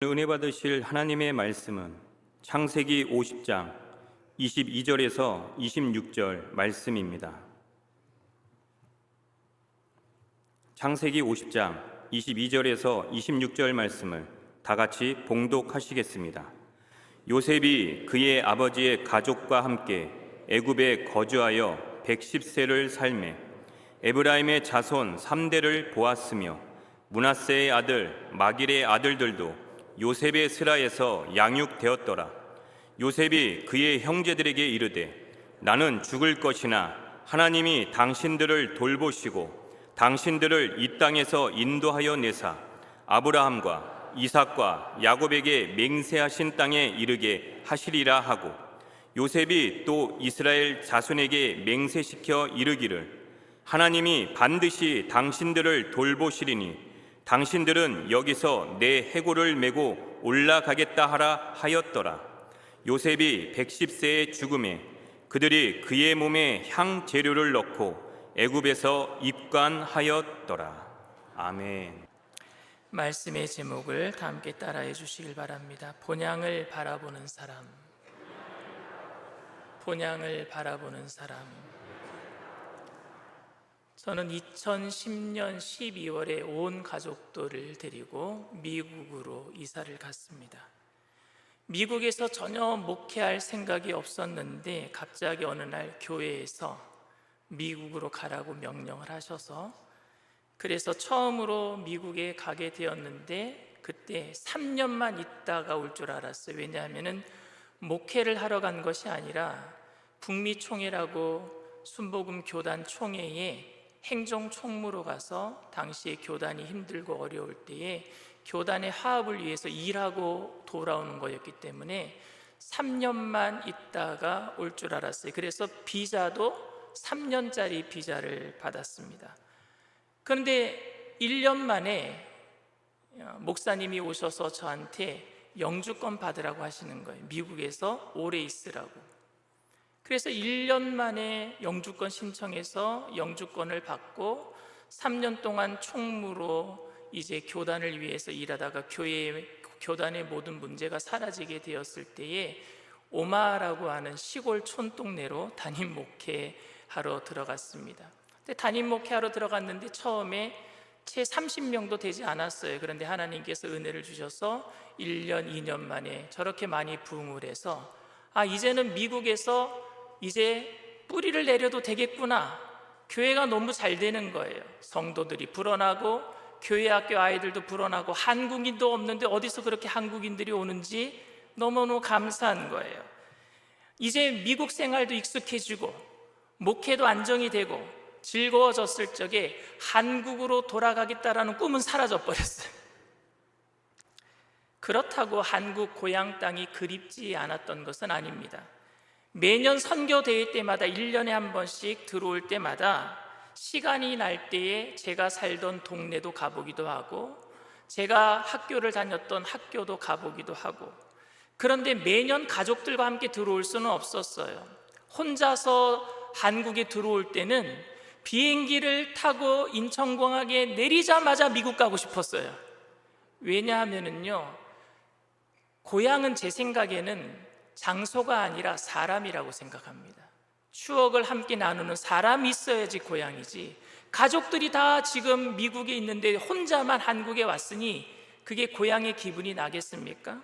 은혜 받으실 하나님의 말씀은 창세기 50장 22절에서 26절 말씀입니다. 창세기 50장 22절에서 26절 말씀을 다 같이 봉독하시겠습니다. 요셉이 그의 아버지의 가족과 함께 애굽에 거주하여 110세를 살매 에브라임의 자손 3대를 보았으며 므낫세의 아들 마길의 아들들도 요셉의 스라에서 양육되었더라. 요셉이 그의 형제들에게 이르되 나는 죽을 것이나 하나님이 당신들을 돌보시고 당신들을 이 땅에서 인도하여 내사 아브라함과 이삭과 야곱에게 맹세하신 땅에 이르게 하시리라 하고, 요셉이 또 이스라엘 자손에게 맹세시켜 이르기를 하나님이 반드시 당신들을 돌보시리니 당신들은 여기서 내 해골을 메고 올라가겠다 하라 하였더라. 요셉이 110세의 죽음에 그들이 그의 몸에 향 재료를 넣고 애굽에서 입관하였더라. 아멘. 말씀의 제목을 다 함께 따라해 주시길 바랍니다. 본향을 바라보는 사람. 본향을 바라보는 사람. 저는 2010년 12월에 온 가족들을 데리고 미국으로 이사를 갔습니다. 미국에서 전혀 목회할 생각이 없었는데 갑자기 어느 날 교회에서 미국으로 가라고 명령을 하셔서, 그래서 처음으로 미국에 가게 되었는데 그때 3년만 있다가 올 줄 알았어요. 왜냐하면 목회를 하러 간 것이 아니라 북미 총회라고 순복음 교단 총회에 행정총무로 가서 당시에 교단이 힘들고 어려울 때에 교단의 화합을 위해서 일하고 돌아오는 거였기 때문에 3년만 있다가 올 줄 알았어요. 그래서 비자도 3년짜리 비자를 받았습니다. 그런데 1년 만에 목사님이 오셔서 저한테 영주권 받으라고 하시는 거예요. 미국에서 오래 있으라고. 그래서 1년 만에 영주권 신청해서 영주권을 받고 3년 동안 총무로 이제 교단을 위해서 일하다가 교단의 모든 문제가 사라지게 되었을 때에 오마라고 하는 시골 촌동네로 담임 목회하러 들어갔습니다. 근데 담임 목회하러 들어갔는데 처음에 채 30명도 되지 않았어요. 그런데 하나님께서 은혜를 주셔서 1년, 2년 만에 저렇게 많이 부흥을 해서 이제는 미국에서 이제 뿌리를 내려도 되겠구나. 교회가 너무 잘 되는 거예요. 성도들이 불어나고 교회 학교 아이들도 불어나고 한국인도 없는데 어디서 그렇게 한국인들이 오는지 너무너무 감사한 거예요. 이제 미국 생활도 익숙해지고 목회도 안정이 되고 즐거워졌을 적에 한국으로 돌아가겠다라는 꿈은 사라져버렸어요. 그렇다고 한국 고향 땅이 그립지 않았던 것은 아닙니다. 매년 선교대회 때마다 1년에 한 번씩 들어올 때마다 시간이 날 때에 제가 살던 동네도 가보기도 하고 제가 학교를 다녔던 학교도 가보기도 하고, 그런데 매년 가족들과 함께 들어올 수는 없었어요. 혼자서 한국에 들어올 때는 비행기를 타고 인천공항에 내리자마자 미국 가고 싶었어요. 왜냐하면요, 고향은 제 생각에는 장소가 아니라 사람이라고 생각합니다. 추억을 함께 나누는 사람이 있어야지 고향이지, 가족들이 다 지금 미국에 있는데 혼자만 한국에 왔으니 그게 고향의 기분이 나겠습니까?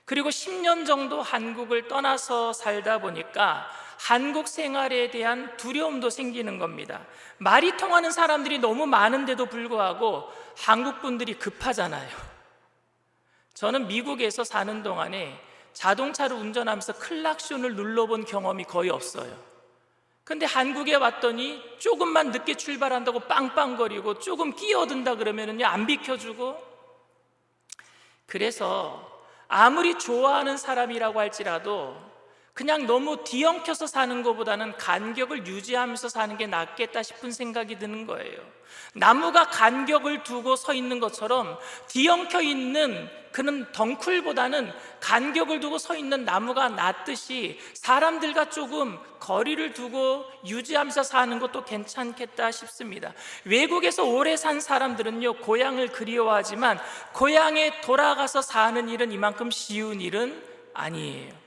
그리고 10년 정도 한국을 떠나서 살다 보니까 한국 생활에 대한 두려움도 생기는 겁니다. 말이 통하는 사람들이 너무 많은데도 불구하고 한국 분들이 급하잖아요. 저는 미국에서 사는 동안에 자동차를 운전하면서 클락션을 눌러본 경험이 거의 없어요. 근데 한국에 왔더니 조금만 늦게 출발한다고 빵빵거리고 조금 끼어든다 그러면은요 안 비켜주고, 그래서 아무리 좋아하는 사람이라고 할지라도 그냥 너무 뒤엉켜서 사는 것보다는 간격을 유지하면서 사는 게 낫겠다 싶은 생각이 드는 거예요. 나무가 간격을 두고 서 있는 것처럼 뒤엉켜 있는 그는 덩쿨보다는 간격을 두고 서 있는 나무가 낫듯이 사람들과 조금 거리를 두고 유지하면서 사는 것도 괜찮겠다 싶습니다. 외국에서 오래 산 사람들은요, 고향을 그리워하지만 고향에 돌아가서 사는 일은 이만큼 쉬운 일은 아니에요.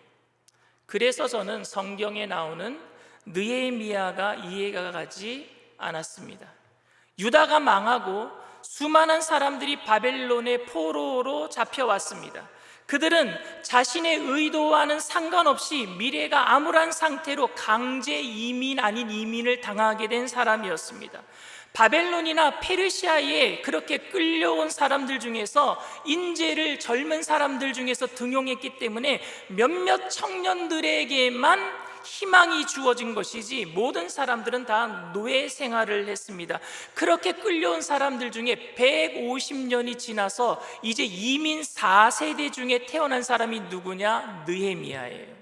그래서 저는 성경에 나오는 느헤미야가 이해가 가지 않았습니다. 유다가 망하고 수많은 사람들이 바벨론의 포로로 잡혀왔습니다. 그들은 자신의 의도와는 상관없이 미래가 암울한 상태로 강제 이민 아닌 이민을 당하게 된 사람이었습니다. 바벨론이나 페르시아에 그렇게 끌려온 사람들 중에서 인재를 젊은 사람들 중에서 등용했기 때문에 몇몇 청년들에게만 희망이 주어진 것이지 모든 사람들은 다 노예 생활을 했습니다. 그렇게 끌려온 사람들 중에 150년이 지나서 이제 이민 4세대 중에 태어난 사람이 누구냐? 느헤미야예요.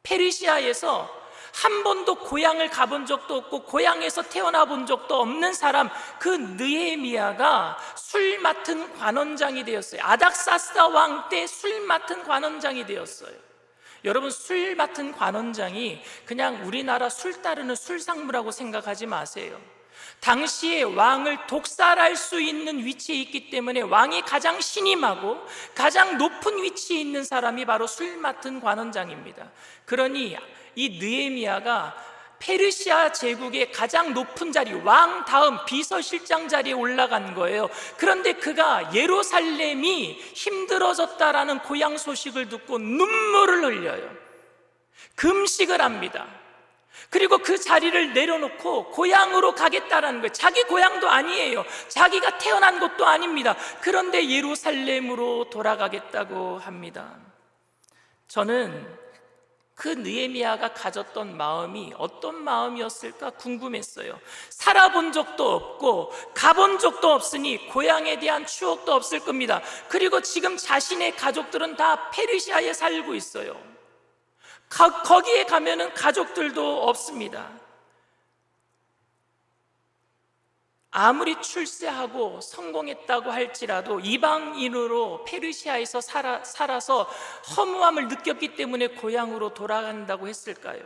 페르시아에서 한 번도 고향을 가본 적도 없고 고향에서 태어나 본 적도 없는 사람, 그 느헤미야가 술 맡은 관원장이 되었어요. 아닥사스다 왕 때 술 맡은 관원장이 되었어요. 여러분, 술 맡은 관원장이 그냥 우리나라 술 따르는 술상무라고 생각하지 마세요. 당시에 왕을 독살할 수 있는 위치에 있기 때문에 왕이 가장 신임하고 가장 높은 위치에 있는 사람이 바로 술 맡은 관원장입니다. 그러니 이 느헤미야가 페르시아 제국의 가장 높은 자리, 왕 다음 비서실장 자리에 올라간 거예요. 그런데 그가 예루살렘이 힘들어졌다라는 고향 소식을 듣고 눈물을 흘려요. 금식을 합니다. 그리고 그 자리를 내려놓고 고향으로 가겠다라는 거예요. 자기 고향도 아니에요. 자기가 태어난 곳도 아닙니다. 그런데 예루살렘으로 돌아가겠다고 합니다. 저는 그 느헤미야가 가졌던 마음이 어떤 마음이었을까 궁금했어요. 살아본 적도 없고 가본 적도 없으니 고향에 대한 추억도 없을 겁니다. 그리고 지금 자신의 가족들은 다 페르시아에 살고 있어요. 거기에 가면은 가족들도 없습니다. 아무리 출세하고 성공했다고 할지라도 이방인으로 페르시아에서 살아서 허무함을 느꼈기 때문에 고향으로 돌아간다고 했을까요?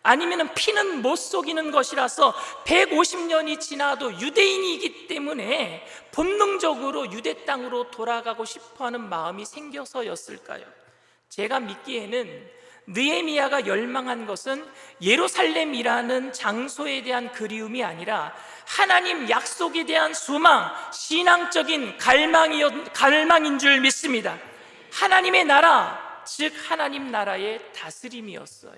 아니면 피는 못 속이는 것이라서 150년이 지나도 유대인이기 때문에 본능적으로 유대 땅으로 돌아가고 싶어하는 마음이 생겨서였을까요? 제가 믿기에는 느헤미야가 열망한 것은 예루살렘이라는 장소에 대한 그리움이 아니라 하나님 약속에 대한 소망, 신앙적인 갈망인 줄 믿습니다. 하나님의 나라, 즉 하나님 나라의 다스림이었어요.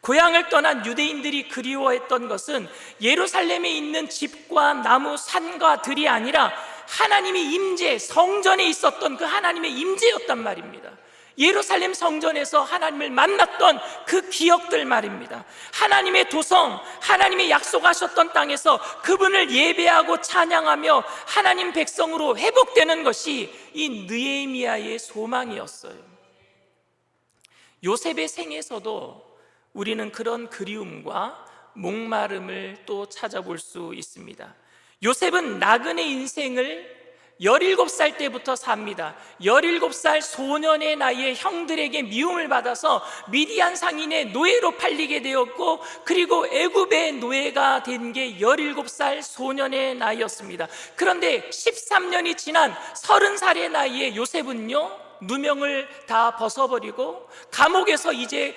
고향을 떠난 유대인들이 그리워했던 것은 예루살렘에 있는 집과 나무, 산과 들이 아니라 하나님의 임재, 성전에 있었던 그 하나님의 임재였단 말입니다. 예루살렘 성전에서 하나님을 만났던 그 기억들 말입니다. 하나님의 도성, 하나님의 약속하셨던 땅에서 그분을 예배하고 찬양하며 하나님 백성으로 회복되는 것이 이 느헤미야의 소망이었어요. 요셉의 생에서도 우리는 그런 그리움과 목마름을 또 찾아볼 수 있습니다. 요셉은 나그네 인생을 17살 때부터 삽니다. 17살 소년의 나이에 형들에게 미움을 받아서 미디안 상인의 노예로 팔리게 되었고, 그리고 애굽의 노예가 된 게 17살 소년의 나이였습니다. 그런데 13년이 지난 30살의 나이에 요셉은요, 누명을 다 벗어버리고 감옥에서 이제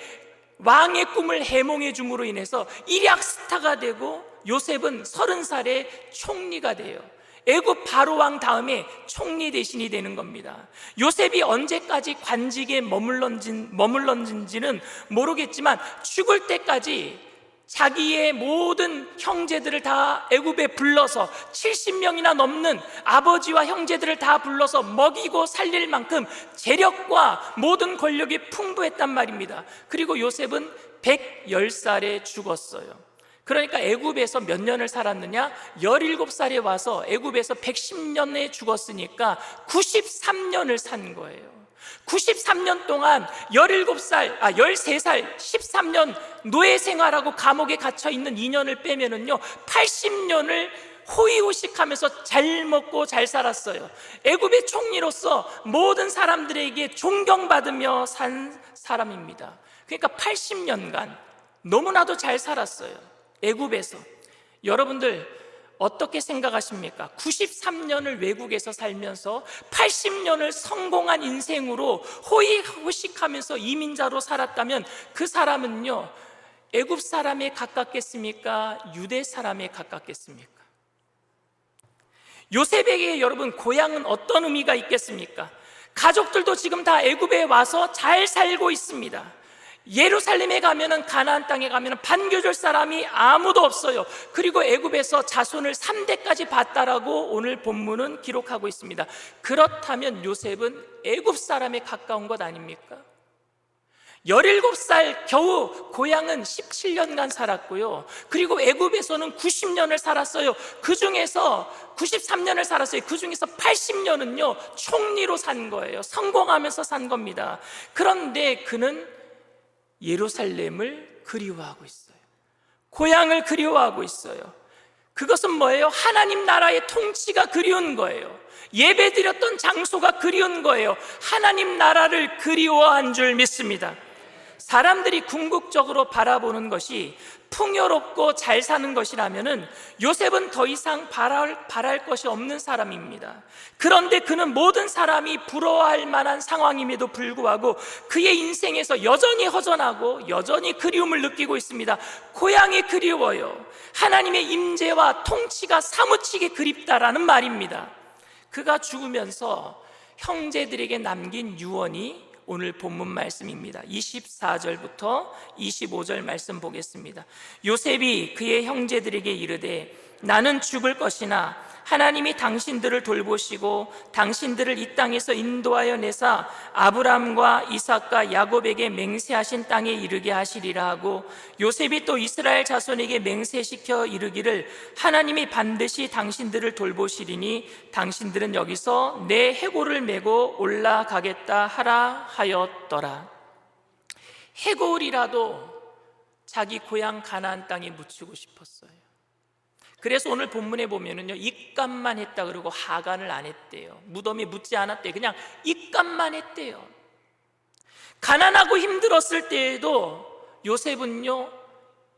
왕의 꿈을 해몽해 줌으로 인해서 일약 스타가 되고, 요셉은 30살에 총리가 돼요. 애굽 바로 왕 다음에 총리 대신이 되는 겁니다. 요셉이 언제까지 관직에 머물렀는지는 모르겠지만 죽을 때까지 자기의 모든 형제들을 다 애굽에 불러서 70명이나 넘는 아버지와 형제들을 다 불러서 먹이고 살릴 만큼 재력과 모든 권력이 풍부했단 말입니다. 그리고 요셉은 110살에 죽었어요. 그러니까 애굽에서 몇 년을 살았느냐? 17살에 와서 애굽에서 110년에 죽었으니까 93년을 산 거예요. 93년 동안 13살, 13년 노예 생활하고 감옥에 갇혀 있는 2년을 빼면은요, 80년을 호의호식하면서 잘 먹고 잘 살았어요. 애굽의 총리로서 모든 사람들에게 존경받으며 산 사람입니다. 그러니까 80년간 너무나도 잘 살았어요, 애굽에서. 여러분들 어떻게 생각하십니까? 93년을 외국에서 살면서 80년을 성공한 인생으로 호의호식하면서 이민자로 살았다면 그 사람은요, 애굽 사람에 가깝겠습니까? 유대 사람에 가깝겠습니까? 요셉에게 여러분 고향은 어떤 의미가 있겠습니까? 가족들도 지금 다 애굽에 와서 잘 살고 있습니다. 예루살렘에 가면은, 가나안 땅에 가면은 반겨줄 사람이 아무도 없어요. 그리고 애굽에서 자손을 3대까지 봤다라고 오늘 본문은 기록하고 있습니다. 그렇다면 요셉은 애굽 사람에 가까운 것 아닙니까? 17살 겨우 고향은 17년간 살았고요. 그리고 애굽에서는 90년을 살았어요. 그 중에서 93년을 살았어요. 그 중에서 80년은요 총리로 산 거예요. 성공하면서 산 겁니다. 그런데 그는 예루살렘을 그리워하고 있어요. 고향을 그리워하고 있어요. 그것은 뭐예요? 하나님 나라의 통치가 그리운 거예요. 예배드렸던 장소가 그리운 거예요. 하나님 나라를 그리워한 줄 믿습니다. 사람들이 궁극적으로 바라보는 것이 풍요롭고 잘 사는 것이라면은 요셉은 더 이상 바랄 것이 없는 사람입니다. 그런데 그는 모든 사람이 부러워할 만한 상황임에도 불구하고 그의 인생에서 여전히 허전하고 여전히 그리움을 느끼고 있습니다. 고향이 그리워요. 하나님의 임재와 통치가 사무치게 그립다라는 말입니다. 그가 죽으면서 형제들에게 남긴 유언이 오늘 본문 말씀입니다. 24절부터 25절 말씀 보겠습니다. 요셉이 그의 형제들에게 이르되 나는 죽을 것이나 하나님이 당신들을 돌보시고 당신들을 이 땅에서 인도하여 내사 아브람과 이삭과 야곱에게 맹세하신 땅에 이르게 하시리라 하고, 요셉이 또 이스라엘 자손에게 맹세시켜 이르기를 하나님이 반드시 당신들을 돌보시리니 당신들은 여기서 내 해골을 메고 올라가겠다 하라 하였더라. 해골이라도 자기 고향 가나안 땅에 묻히고 싶었어요. 그래서 오늘 본문에 보면은요, 입감만 했다 그러고 하간을 안 했대요. 무덤에 묻지 않았대요. 그냥 입감만 했대요. 가난하고 힘들었을 때에도 요셉은요,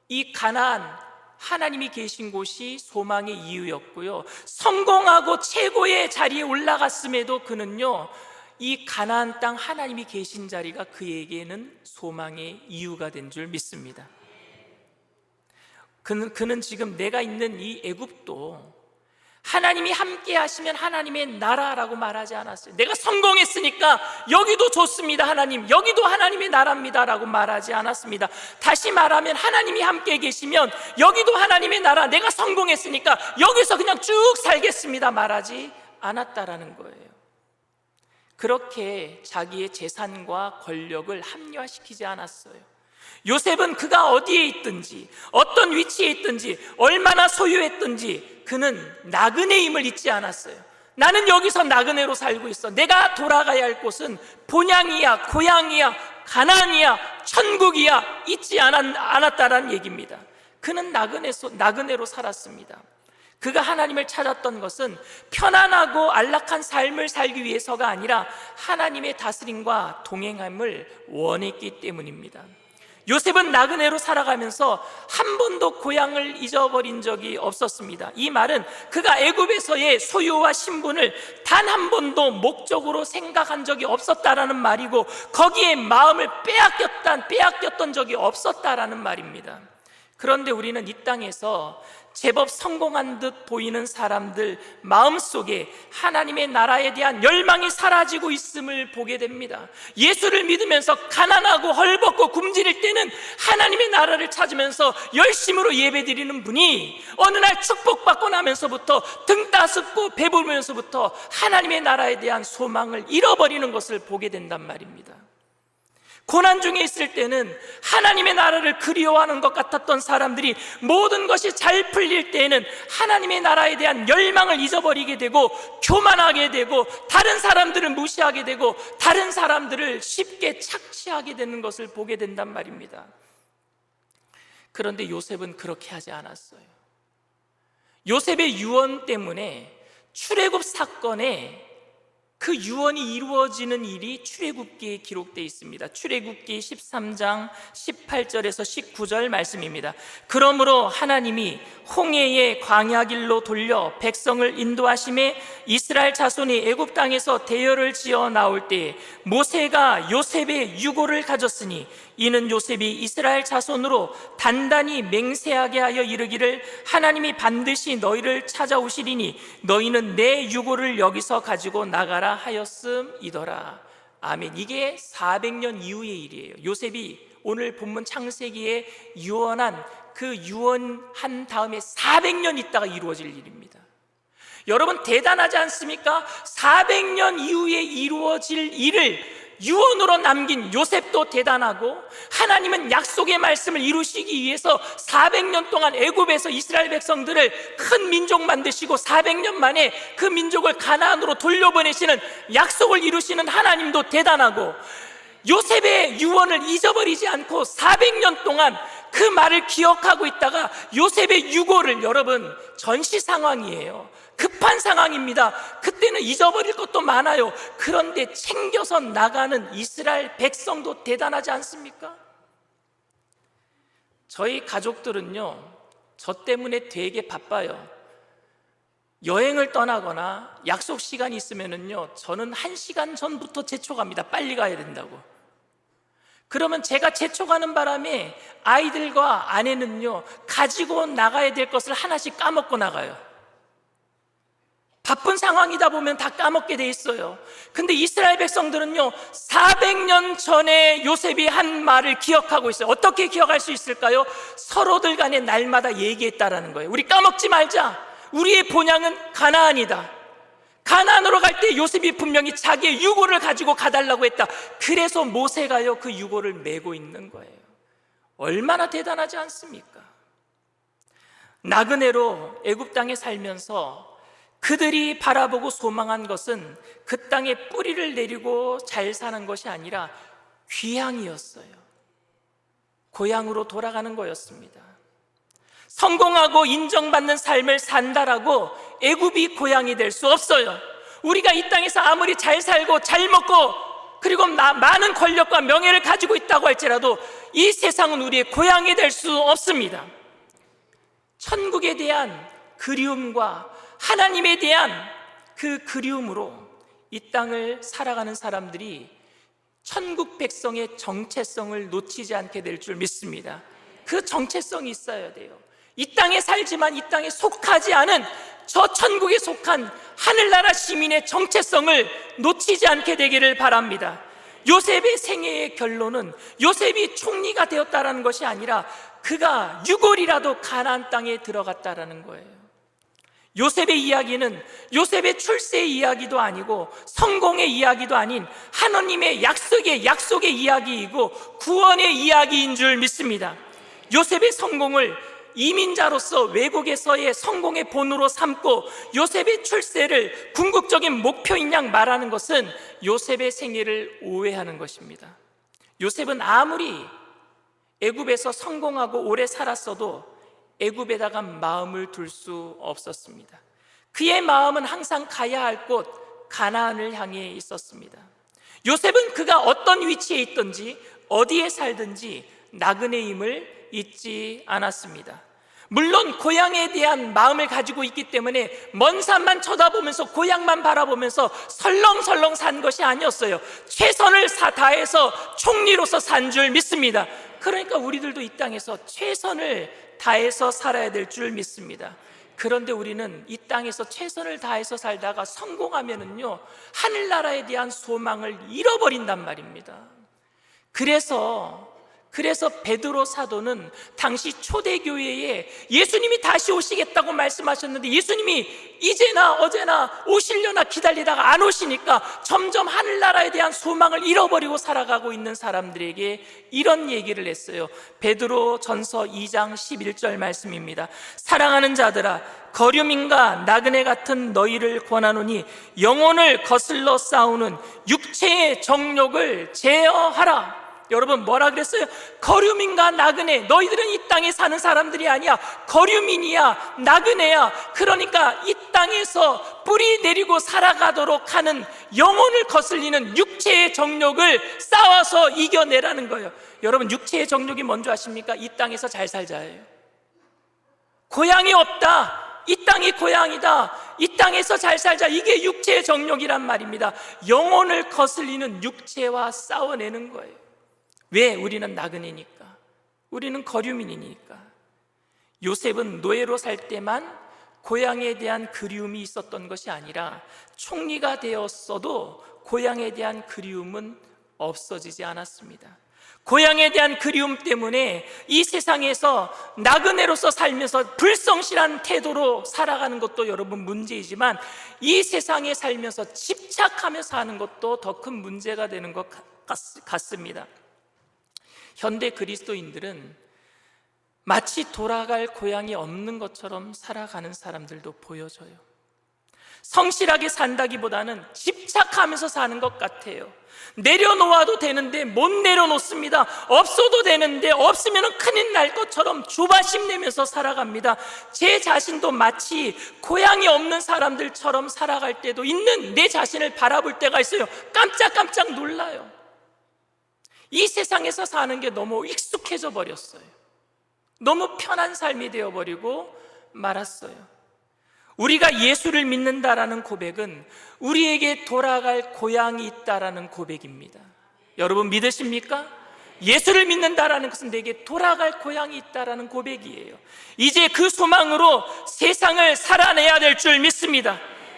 이 가나안, 하나님이 계신 곳이 소망의 이유였고요, 성공하고 최고의 자리에 올라갔음에도 그는요, 이 가나안 땅 하나님이 계신 자리가 그에게는 소망의 이유가 된 줄 믿습니다. 그는 지금 내가 있는 이 애굽도 하나님이 함께 하시면 하나님의 나라라고 말하지 않았어요. 내가 성공했으니까 여기도 좋습니다 하나님, 여기도 하나님의 나라입니다 라고 말하지 않았습니다. 다시 말하면 하나님이 함께 계시면 여기도 하나님의 나라, 내가 성공했으니까 여기서 그냥 쭉 살겠습니다 말하지 않았다라는 거예요. 그렇게 자기의 재산과 권력을 합리화시키지 않았어요. 요셉은 그가 어디에 있든지, 어떤 위치에 있든지, 얼마나 소유했든지 그는 나그네임을 잊지 않았어요. 나는 여기서 나그네로 살고 있어. 내가 돌아가야 할 곳은 본향이야, 고향이야, 가나안이야, 천국이야, 잊지 않았다라는 얘기입니다. 그는 나그네로 살았습니다. 그가 하나님을 찾았던 것은 편안하고 안락한 삶을 살기 위해서가 아니라 하나님의 다스림과 동행함을 원했기 때문입니다. 요셉은 나그네로 살아가면서 한 번도 고향을 잊어버린 적이 없었습니다. 이 말은 그가 애굽에서의 소유와 신분을 단 한 번도 목적으로 생각한 적이 없었다라는 말이고, 거기에 마음을 빼앗겼던 적이 없었다라는 말입니다. 그런데 우리는 이 땅에서 제법 성공한 듯 보이는 사람들 마음속에 하나님의 나라에 대한 열망이 사라지고 있음을 보게 됩니다. 예수를 믿으면서 가난하고 헐벗고 굶주릴 때는 하나님의 나라를 찾으면서 열심으로 예배드리는 분이 어느 날 축복받고 나면서부터 등 따숩고 배부르면서부터 하나님의 나라에 대한 소망을 잃어버리는 것을 보게 된단 말입니다. 고난 중에 있을 때는 하나님의 나라를 그리워하는 것 같았던 사람들이 모든 것이 잘 풀릴 때에는 하나님의 나라에 대한 열망을 잊어버리게 되고 교만하게 되고 다른 사람들을 무시하게 되고 다른 사람들을 쉽게 착취하게 되는 것을 보게 된단 말입니다. 그런데 요셉은 그렇게 하지 않았어요. 요셉의 유언 때문에 출애굽 사건에 그 유언이 이루어지는 일이 출애굽기에 기록되어 있습니다. 출애굽기 13장 18절에서 19절 말씀입니다. 그러므로 하나님이 홍해의 광야길로 돌려 백성을 인도하심에 이스라엘 자손이 애굽 땅에서 대열을 지어 나올 때에 모세가 요셉의 유고를 가졌으니 이는 요셉이 이스라엘 자손으로 단단히 맹세하게 하여 이르기를 하나님이 반드시 너희를 찾아오시리니 너희는 내 유고를 여기서 가지고 나가라 하였음이더라. 아멘. 이게 400년 이후의 일이에요. 요셉이 오늘 본문 창세기에 유언한 그 유언한 다음에 400년 있다가 이루어질 일입니다. 여러분 대단하지 않습니까? 400년 이후에 이루어질 일을 유언으로 남긴 요셉도 대단하고, 하나님은 약속의 말씀을 이루시기 위해서 400년 동안 애굽에서 이스라엘 백성들을 큰 민족 만드시고 400년 만에 그 민족을 가나안으로 돌려보내시는 약속을 이루시는 하나님도 대단하고, 요셉의 유언을 잊어버리지 않고 400년 동안 그 말을 기억하고 있다가 요셉의 유고를, 여러분 전시 상황이에요. 급한 상황입니다. 그때는 잊어버릴 것도 많아요. 그런데 챙겨서 나가는 이스라엘 백성도 대단하지 않습니까? 저희 가족들은요, 저 때문에 되게 바빠요. 여행을 떠나거나 약속 시간이 있으면은요, 저는 1시간 전부터 재촉합니다. 빨리 가야 된다고. 그러면 제가 재촉하는 바람에 아이들과 아내는요, 가지고 나가야 될 것을 하나씩 까먹고 나가요. 바쁜 상황이다 보면 다 까먹게 돼 있어요. 근데 이스라엘 백성들은요, 400년 전에 요셉이 한 말을 기억하고 있어요. 어떻게 기억할 수 있을까요? 서로들 간에 날마다 얘기했다라는 거예요. 우리 까먹지 말자. 우리의 본향은 가나안이다. 가나안으로 갈 때 요셉이 분명히 자기의 유고를 가지고 가달라고 했다. 그래서 모세가요, 그 유고를 메고 있는 거예요. 얼마나 대단하지 않습니까? 나그네로 애굽 땅에 살면서 그들이 바라보고 소망한 것은 그 땅에 뿌리를 내리고 잘 사는 것이 아니라 귀향이었어요. 고향으로 돌아가는 거였습니다. 성공하고 인정받는 삶을 산다라고 애굽이 고향이 될 수 없어요. 우리가 이 땅에서 아무리 잘 살고 잘 먹고 그리고 많은 권력과 명예를 가지고 있다고 할지라도 이 세상은 우리의 고향이 될 수 없습니다. 천국에 대한 그리움과 하나님에 대한 그 그리움으로 이 땅을 살아가는 사람들이 천국 백성의 정체성을 놓치지 않게 될 줄 믿습니다. 그 정체성이 있어야 돼요. 이 땅에 살지만 이 땅에 속하지 않은 저 천국에 속한 하늘나라 시민의 정체성을 놓치지 않게 되기를 바랍니다. 요셉의 생애의 결론은 요셉이 총리가 되었다라는 것이 아니라 그가 유골이라도 가나안 땅에 들어갔다라는 거예요. 요셉의 이야기는 요셉의 출세의 이야기도 아니고 성공의 이야기도 아닌 하나님의 약속의 이야기이고 구원의 이야기인 줄 믿습니다. 요셉의 성공을 이민자로서 외국에서의 성공의 본으로 삼고 요셉의 출세를 궁극적인 목표인 양 말하는 것은 요셉의 생애를 오해하는 것입니다. 요셉은 아무리 애굽에서 성공하고 오래 살았어도 애굽에다가 마음을 둘 수 없었습니다. 그의 마음은 항상 가야 할 곳 가나안을 향해 있었습니다. 요셉은 그가 어떤 위치에 있든지 어디에 살든지 나그네임을 잊지 않았습니다. 물론 고향에 대한 마음을 가지고 있기 때문에 먼 산만 쳐다보면서 고향만 바라보면서 설렁설렁 산 것이 아니었어요. 최선을 다해서 총리로서 산 줄 믿습니다. 그러니까 우리들도 이 땅에서 최선을 다해서 살아야 될 줄 믿습니다. 그런데 우리는 이 땅에서 최선을 다해서 살다가 성공하면은요, 하늘나라에 대한 소망을 잃어버린단 말입니다. 그래서 그래서 베드로 사도는 당시 초대교회에 예수님이 다시 오시겠다고 말씀하셨는데 예수님이 이제나 어제나 오시려나 기다리다가 안 오시니까 점점 하늘나라에 대한 소망을 잃어버리고 살아가고 있는 사람들에게 이런 얘기를 했어요. 베드로 전서 2장 11절 말씀입니다. 사랑하는 자들아, 거류민과 나그네 같은 너희를 권하노니 영혼을 거슬러 싸우는 육체의 정욕을 제어하라. 여러분, 뭐라 그랬어요? 거류민과 나그네, 너희들은 이 땅에 사는 사람들이 아니야. 거류민이야, 나그네야. 그러니까 이 땅에서 뿌리 내리고 살아가도록 하는 영혼을 거슬리는 육체의 정욕을 싸워서 이겨내라는 거예요. 여러분, 육체의 정욕이 뭔지 아십니까? 이 땅에서 잘 살자예요. 고향이 없다, 이 땅이 고향이다, 이 땅에서 잘 살자, 이게 육체의 정욕이란 말입니다. 영혼을 거슬리는 육체와 싸워내는 거예요. 왜? 우리는 나그네니까, 우리는 거류민이니까. 요셉은 노예로 살 때만 고향에 대한 그리움이 있었던 것이 아니라 총리가 되었어도 고향에 대한 그리움은 없어지지 않았습니다. 고향에 대한 그리움 때문에 이 세상에서 나그네로서 살면서 불성실한 태도로 살아가는 것도 여러분 문제이지만, 이 세상에 살면서 집착하며 사는 것도 더 큰 문제가 되는 것 같습니다. 현대 그리스도인들은 마치 돌아갈 고향이 없는 것처럼 살아가는 사람들도 보여져요. 성실하게 산다기보다는 집착하면서 사는 것 같아요. 내려놓아도 되는데 못 내려놓습니다. 없어도 되는데 없으면 큰일 날 것처럼 조바심 내면서 살아갑니다. 제 자신도 마치 고향이 없는 사람들처럼 살아갈 때도 있는 내 자신을 바라볼 때가 있어요. 깜짝깜짝 놀라요. 이 세상에서 사는 게 너무 익숙해져 버렸어요. 너무 편한 삶이 되어버리고 말았어요. 우리가 예수를 믿는다라는 고백은 우리에게 돌아갈 고향이 있다라는 고백입니다. 여러분 믿으십니까? 예수를 믿는다라는 것은 내게 돌아갈 고향이 있다라는 고백이에요. 이제 그 소망으로 세상을 살아내야 될 줄 믿습니다.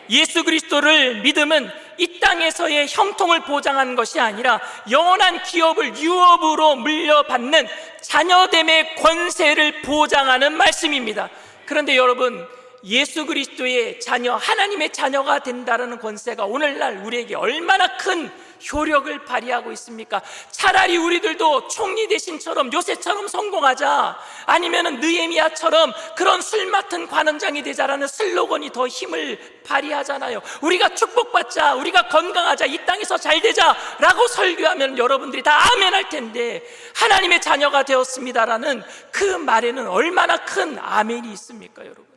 예수 그리스도를 믿음은 이 땅에서의 형통을 보장하는 것이 아니라 영원한 기업을 유업으로 물려받는 자녀됨의 권세를 보장하는 말씀입니다. 그런데 여러분, 예수 그리스도의 자녀, 하나님의 자녀가 된다는 권세가 오늘날 우리에게 얼마나 큰 효력을 발휘하고 있습니까? 차라리 우리들도 총리 대신처럼 요새처럼 성공하자, 아니면은 느헤미야처럼 그런 술 맡은 관원장이 되자라는 슬로건이 더 힘을 발휘하잖아요. 우리가 축복받자, 우리가 건강하자, 이 땅에서 잘 되자라고 설교하면 여러분들이 다 아멘 할 텐데, 하나님의 자녀가 되었습니다라는 그 말에는 얼마나 큰 아멘이 있습니까? 여러분,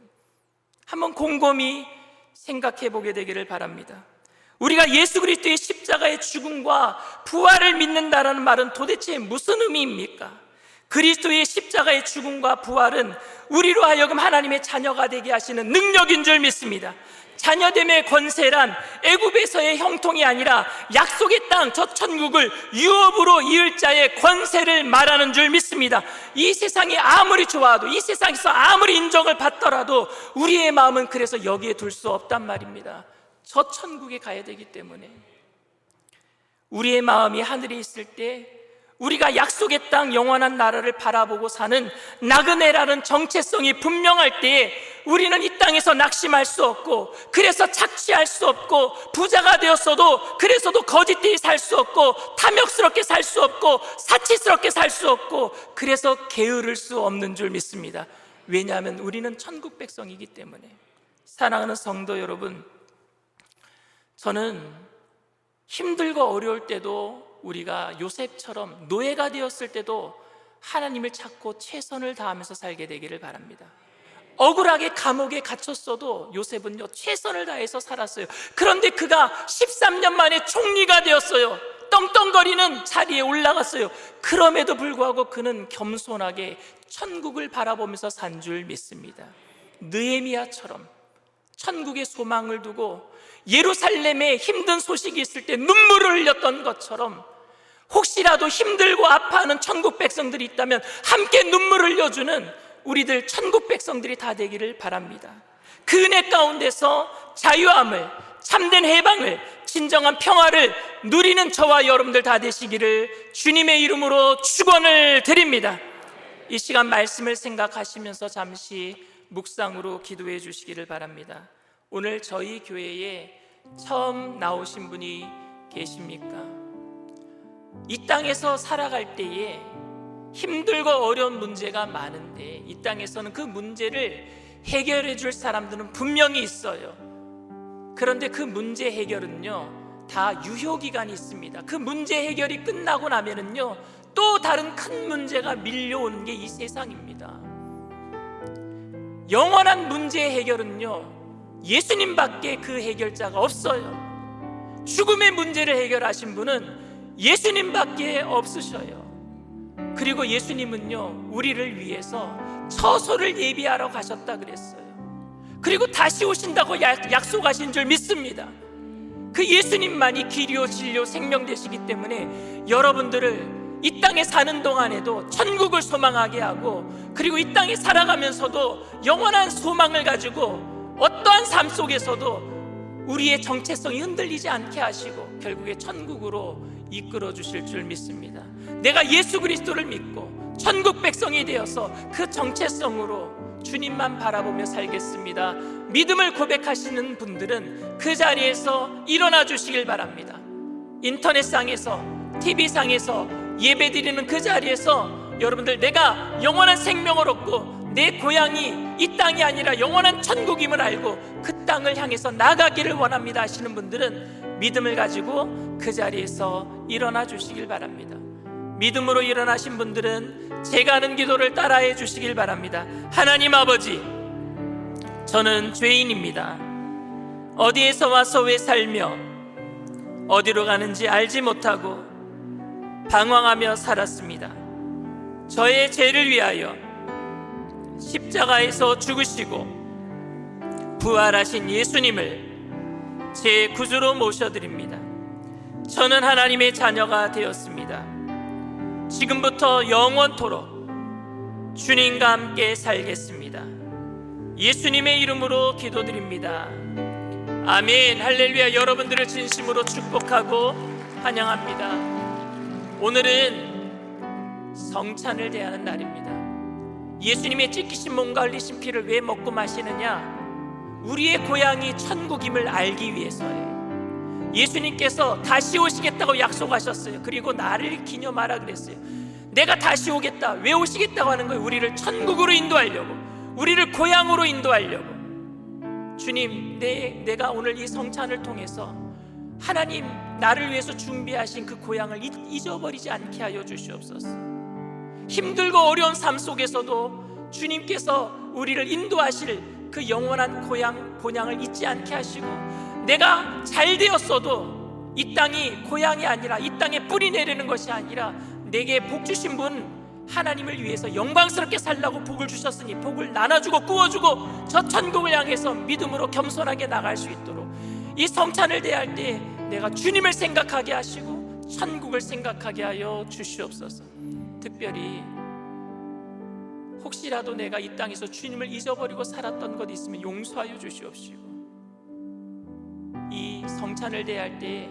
한번 곰곰이 생각해 보게 되기를 바랍니다. 우리가 예수 그리스도의 십자가의 죽음과 부활을 믿는다라는 말은 도대체 무슨 의미입니까? 그리스도의 십자가의 죽음과 부활은 우리로 하여금 하나님의 자녀가 되게 하시는 능력인 줄 믿습니다. 자녀됨의 권세란 애굽에서의 형통이 아니라 약속의 땅, 저 천국을 유업으로 이을 자의 권세를 말하는 줄 믿습니다. 이 세상이 아무리 좋아도, 이 세상에서 아무리 인정을 받더라도 우리의 마음은 그래서 여기에 둘 수 없단 말입니다. 저 천국에 가야 되기 때문에. 우리의 마음이 하늘에 있을 때 우리가 약속의 땅, 영원한 나라를 바라보고 사는 나그네라는 정체성이 분명할 때에 우리는 이 땅에서 낙심할 수 없고, 그래서 착취할 수 없고, 부자가 되었어도 그래서도 거짓되이 살 수 없고, 탐욕스럽게 살 수 없고, 사치스럽게 살 수 없고, 그래서 게으를 수 없는 줄 믿습니다. 왜냐하면 우리는 천국 백성이기 때문에. 사랑하는 성도 여러분, 저는 힘들고 어려울 때도 우리가 요셉처럼 노예가 되었을 때도 하나님을 찾고 최선을 다하면서 살게 되기를 바랍니다. 억울하게 감옥에 갇혔어도 요셉은요, 최선을 다해서 살았어요. 그런데 그가 13년 만에 총리가 되었어요. 떵떵거리는 자리에 올라갔어요. 그럼에도 불구하고 그는 겸손하게 천국을 바라보면서 산 줄 믿습니다. 느헤미야처럼 천국의 소망을 두고 예루살렘에 힘든 소식이 있을 때 눈물을 흘렸던 것처럼, 혹시라도 힘들고 아파하는 천국 백성들이 있다면 함께 눈물을 흘려주는 우리들 천국 백성들이 다 되기를 바랍니다. 그 은혜 가운데서 자유함을, 참된 해방을, 진정한 평화를 누리는 저와 여러분들 다 되시기를 주님의 이름으로 축원을 드립니다. 이 시간 말씀을 생각하시면서 잠시 묵상으로 기도해 주시기를 바랍니다. 오늘 저희 교회에 처음 나오신 분이 계십니까? 이 땅에서 살아갈 때에 힘들고 어려운 문제가 많은데 이 땅에서는 그 문제를 해결해 줄 사람들은 분명히 있어요. 그런데 그 문제 해결은요, 다 유효기간이 있습니다. 그 문제 해결이 끝나고 나면은요, 또 다른 큰 문제가 밀려오는 게 이 세상입니다. 영원한 문제 해결은요, 예수님밖에 그 해결자가 없어요. 죽음의 문제를 해결하신 분은 예수님밖에 없으셔요. 그리고 예수님은요, 우리를 위해서 처소를 예비하러 가셨다 그랬어요. 그리고 다시 오신다고 약속하신 줄 믿습니다. 그 예수님만이 길이요 진리요 생명 되시기 때문에 여러분들을 이 땅에 사는 동안에도 천국을 소망하게 하고, 그리고 이 땅에 살아가면서도 영원한 소망을 가지고 어떠한 삶 속에서도 우리의 정체성이 흔들리지 않게 하시고 결국에 천국으로 이끌어 주실 줄 믿습니다. 내가 예수 그리스도를 믿고 천국 백성이 되어서 그 정체성으로 주님만 바라보며 살겠습니다. 믿음을 고백하시는 분들은 그 자리에서 일어나 주시길 바랍니다. 인터넷상에서, TV상에서 예배드리는 그 자리에서 여러분들, 내가 영원한 생명을 얻고 내 고향이 이 땅이 아니라 영원한 천국임을 알고 그 땅을 향해서 나가기를 원합니다 하시는 분들은 믿음을 가지고 그 자리에서 일어나 주시길 바랍니다. 믿음으로 일어나신 분들은 제가 하는 기도를 따라해 주시길 바랍니다. 하나님 아버지, 저는 죄인입니다. 어디에서 와서 왜 살며 어디로 가는지 알지 못하고 방황하며 살았습니다. 저의 죄를 위하여 십자가에서 죽으시고 부활하신 예수님을 제 구주로 모셔드립니다. 저는 하나님의 자녀가 되었습니다. 지금부터 영원토록 주님과 함께 살겠습니다. 예수님의 이름으로 기도드립니다. 아멘. 할렐루야. 여러분들을 진심으로 축복하고 환영합니다. 오늘은 성찬을 대하는 날입니다. 예수님의 찢기신 몸과 흘리신 피를 왜 먹고 마시느냐? 우리의 고향이 천국임을 알기 위해서예요. 예수님께서 다시 오시겠다고 약속하셨어요. 그리고 나를 기념하라 그랬어요. 내가 다시 오겠다. 왜 오시겠다고 하는 거예요? 우리를 천국으로 인도하려고, 우리를 고향으로 인도하려고. 주님, 내가 오늘 이 성찬을 통해서 하나님 나를 위해서 준비하신 그 고향을 잊어버리지 않게 하여 주시옵소서. 힘들고 어려운 삶 속에서도 주님께서 우리를 인도하실 그 영원한 고향 본향을 잊지 않게 하시고, 내가 잘 되었어도 이 땅이 고향이 아니라, 이 땅에 뿌리 내리는 것이 아니라 내게 복 주신 분 하나님을 위해서 영광스럽게 살라고 복을 주셨으니 복을 나눠주고 꾸어주고 저 천국을 향해서 믿음으로 겸손하게 나갈 수 있도록 이 성찬을 대할 때 내가 주님을 생각하게 하시고 천국을 생각하게 하여 주시옵소서. 특별히 혹시라도 내가 이 땅에서 주님을 잊어버리고 살았던 것 있으면 용서하여 주시옵시고, 이 성찬을 대할 때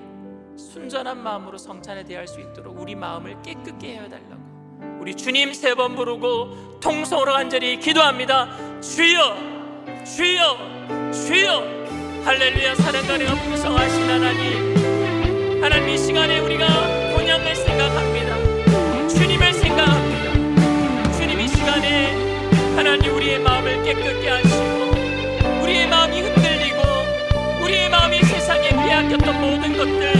순전한 마음으로 성찬에 대할 수 있도록 우리 마음을 깨끗게 해달라고 우리 주님 3번 부르고 통성으로 간절히 기도합니다. 주여, 주여, 주여. 할렐루야. 사랑과 은혜가 풍성하신 하나님, 하나님 이 시간에 우리가 본향을 생각합니다. 주님을 생각합니다. 주님 이 시간에 하나님 우리의 마음을 깨끗게 하시고, 우리의 마음이 흔들리고 우리의 마음이 세상에 빼앗겼던 모든 것들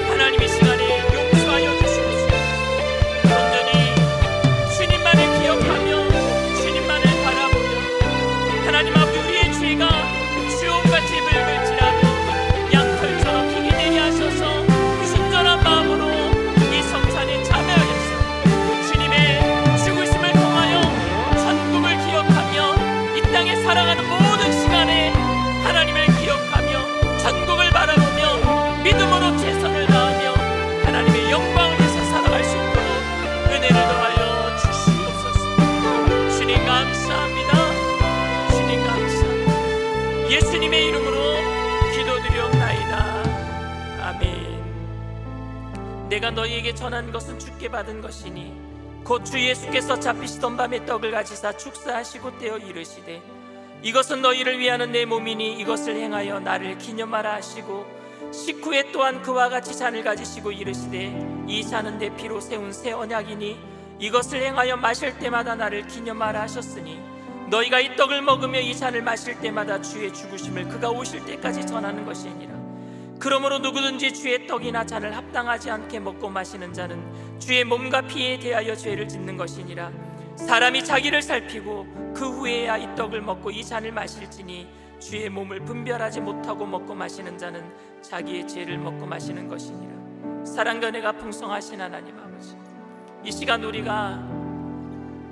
하나님 이 시간에 용서하여 주시옵소서. 온전히 주님만을 기억하며 주님만을 바라보며 하나님 아버지, 우리의 죄가 주홍같이 붉을지라도 양털처럼 희게 되게 하셔서 순전한 마음으로 이 성찬에 참여하겠습니다. 주님의 죽으심을 통하여 천국을 기억하며 이 땅에 살아가는 모든 시간에 하나님을 기억하며 천국을 바라보며 믿음으로 최선을 다하며 하나님의 영광을 위해서 살아갈 수 있도록 은혜를 더하여 주시옵소서. 주님 감사합니다. 주님 감사합니다. 예수님의 이름으로 기도드리옵나이다. 아멘. 내가 너희에게 전한 것은 주께 받은 것이니 곧 주 예수께서 잡히시던 밤에 떡을 가지사 축사하시고 떼어 이르시되 이것은 너희를 위하는 내 몸이니 이것을 행하여 나를 기념하라 하시고 식후에 또한 그와 같이 잔을 가지시고 이르시되 이 잔은 내 피로 세운 새 언약이니 이것을 행하여 마실 때마다 나를 기념하라 하셨으니 너희가 이 떡을 먹으며 이 잔을 마실 때마다 주의 죽으심을 그가 오실 때까지 전하는 것이니라. 그러므로 누구든지 주의 떡이나 잔을 합당하지 않게 먹고 마시는 자는 주의 몸과 피에 대하여 죄를 짓는 것이니라. 사람이 자기를 살피고 그 후에야 이 떡을 먹고 이 잔을 마실지니 주의 몸을 분별하지 못하고 먹고 마시는 자는 자기의 죄를 먹고 마시는 것이니라. 사랑과 은혜가 풍성하신 하나님 아버지, 이 시간 우리가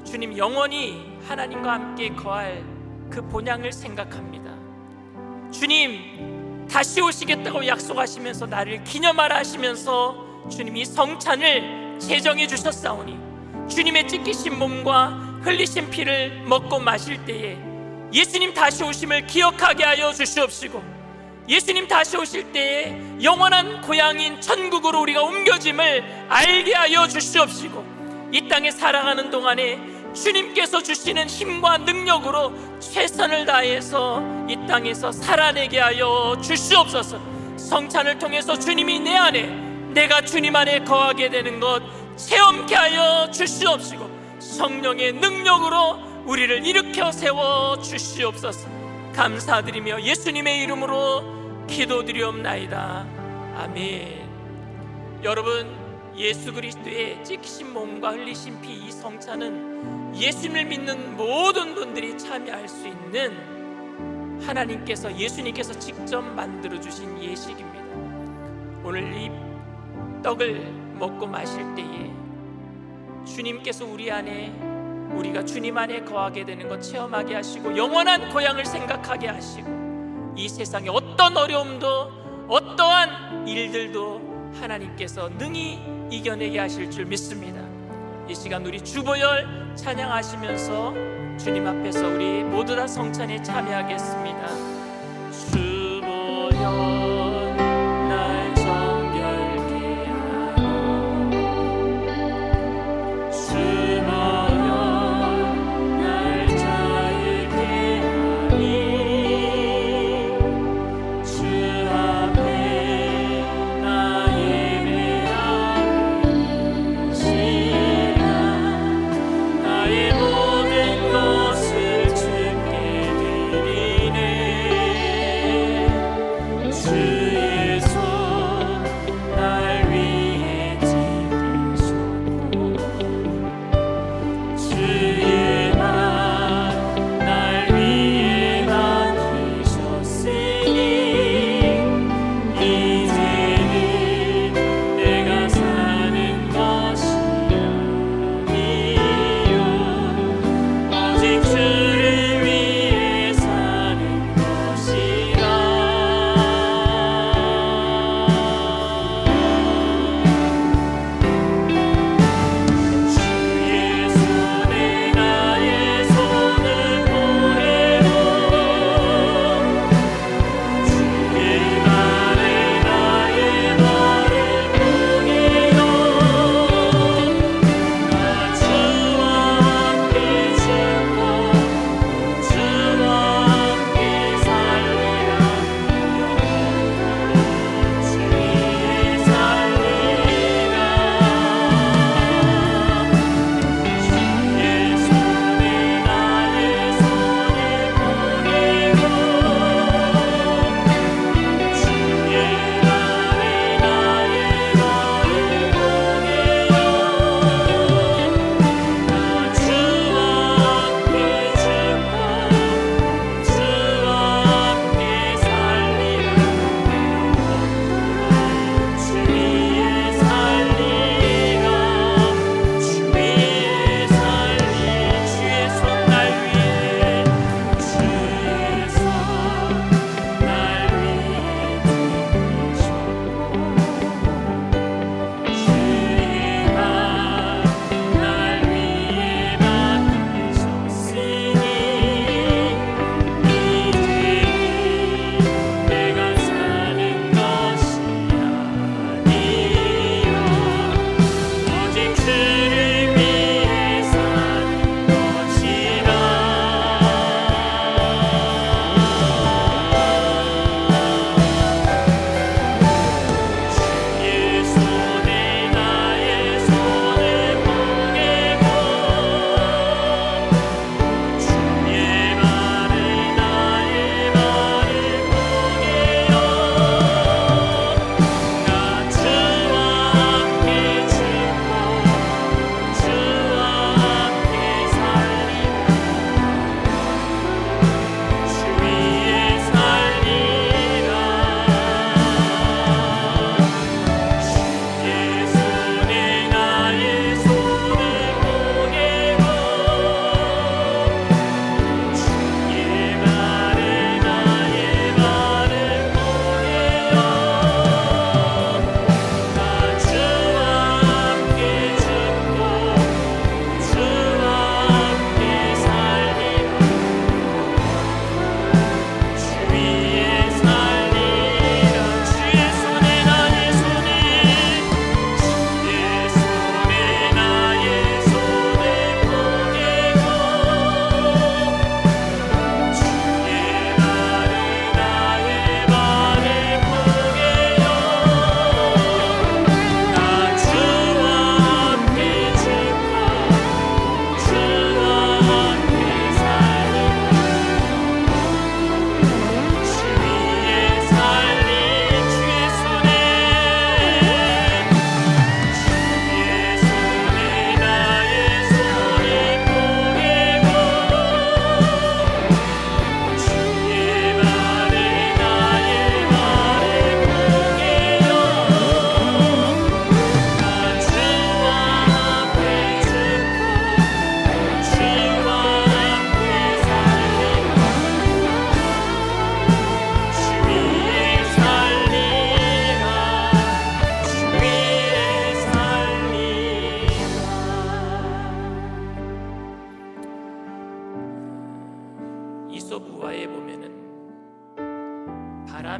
주님 영원히 하나님과 함께 거할 그 본향을 생각합니다. 주님 다시 오시겠다고 약속하시면서 나를 기념하라 하시면서 주님 이 성찬을 제정해 주셨사오니 주님의 찢기신 몸과 흘리신 피를 먹고 마실 때에 예수님 다시 오심을 기억하게 하여 주시옵시고 예수님 다시 오실 때에 영원한 고향인 천국으로 우리가 옮겨짐을 알게 하여 주시옵시고 이 땅에 살아가는 동안에 주님께서 주시는 힘과 능력으로 최선을 다해서 이 땅에서 살아내게 하여 주시옵소서. 성찬을 통해서 주님이 내 안에, 내가 주님 안에 거하게 되는 것 체험케 하여 주시옵시고 성령의 능력으로 우리를 일으켜 세워 주시옵소서. 감사드리며 예수님의 이름으로 기도드리옵나이다. 아멘. 여러분, 예수 그리스도의 찢기신 몸과 흘리신 피 이 성찬은 예수님을 믿는 모든 분들이 참여할 수 있는 하나님께서 예수님께서 직접 만들어 주신 예식입니다. 오늘 이 떡을 먹고 마실 때에 주님께서 우리 안에, 우리가 주님 안에 거하게 되는 것 체험하게 하시고 영원한 고향을 생각하게 하시고 이 세상에 어떤 어려움도 어떠한 일들도 하나님께서 능히 이겨내게 하실 줄 믿습니다. 이 시간 우리 주보열 찬양하시면서 주님 앞에서 우리 모두 다 성찬에 참여하겠습니다. 주보열 날 정결케 하고 주보열 날 자유케 하니 주 앞에 나 예배하는 시간 나의 모든 것을 주께 드리네.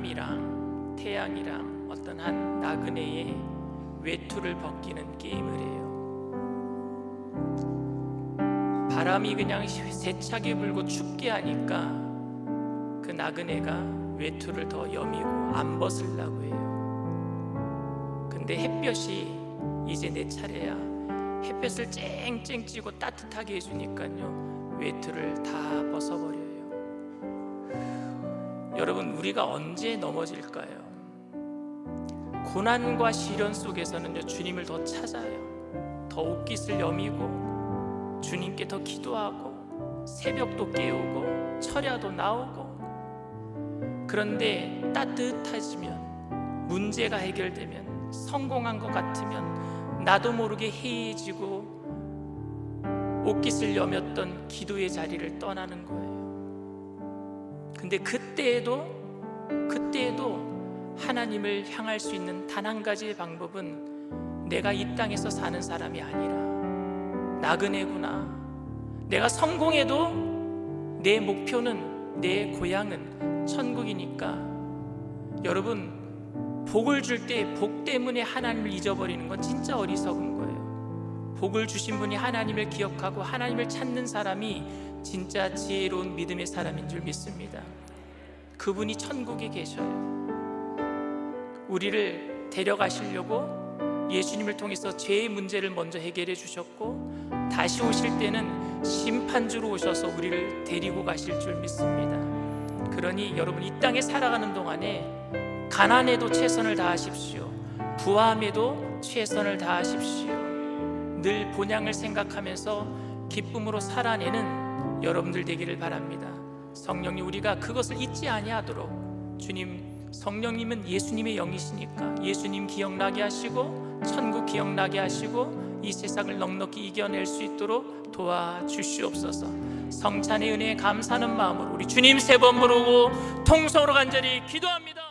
바람이랑 태양이랑 어떤 한 나그네의 외투를 벗기는 게임을 해요. 바람이 그냥 세차게 불고 춥게 하니까 그 나그네가 외투를 더 여미고 안 벗으려고 해요. 근데 햇볕이 이제 내 차례야. 햇볕을 쨍쨍 찌고 따뜻하게 해주니까요, 외투를 다 벗어버려요. 여러분, 우리가 언제 넘어질까요? 고난과 시련 속에서는요, 주님을 더 찾아요. 더 옷깃을 여미고 주님께 더 기도하고 새벽도 깨우고 철야도 나오고. 그런데 따뜻해지면, 문제가 해결되면, 성공한 것 같으면 나도 모르게 해이해지고 옷깃을 여몄던 기도의 자리를 떠나는 거예요. 근데 그때에도 하나님을 향할 수 있는 단 한 가지의 방법은 내가 이 땅에서 사는 사람이 아니라 나그네구나. 내가 성공해도 내 목표는, 내 고향은 천국이니까. 여러분, 복을 줄 때 복 때문에 하나님을 잊어버리는 건 진짜 어리석은 거예요. 복을 주신 분이 하나님을 기억하고 하나님을 찾는 사람이 진짜 지혜로운 믿음의 사람인 줄 믿습니다. 그분이 천국에 계셔요. 우리를 데려가시려고 예수님을 통해서 죄의 문제를 먼저 해결해 주셨고, 다시 오실 때는 심판주로 오셔서 우리를 데리고 가실 줄 믿습니다. 그러니 여러분, 이 땅에 살아가는 동안에 가난에도 최선을 다하십시오. 부함에도 최선을 다하십시오. 늘 본향을 생각하면서 기쁨으로 살아내는 여러분들 되기를 바랍니다. 성령님, 우리가 그것을 잊지 아니하도록, 주님, 성령님은 예수님의 영이시니까 예수님 기억나게 하시고 천국 기억나게 하시고 이 세상을 넉넉히 이겨낼 수 있도록 도와주시옵소서. 성찬의 은혜에 감사하는 마음으로 우리 주님 세 번 부르고 통성으로 간절히 기도합니다.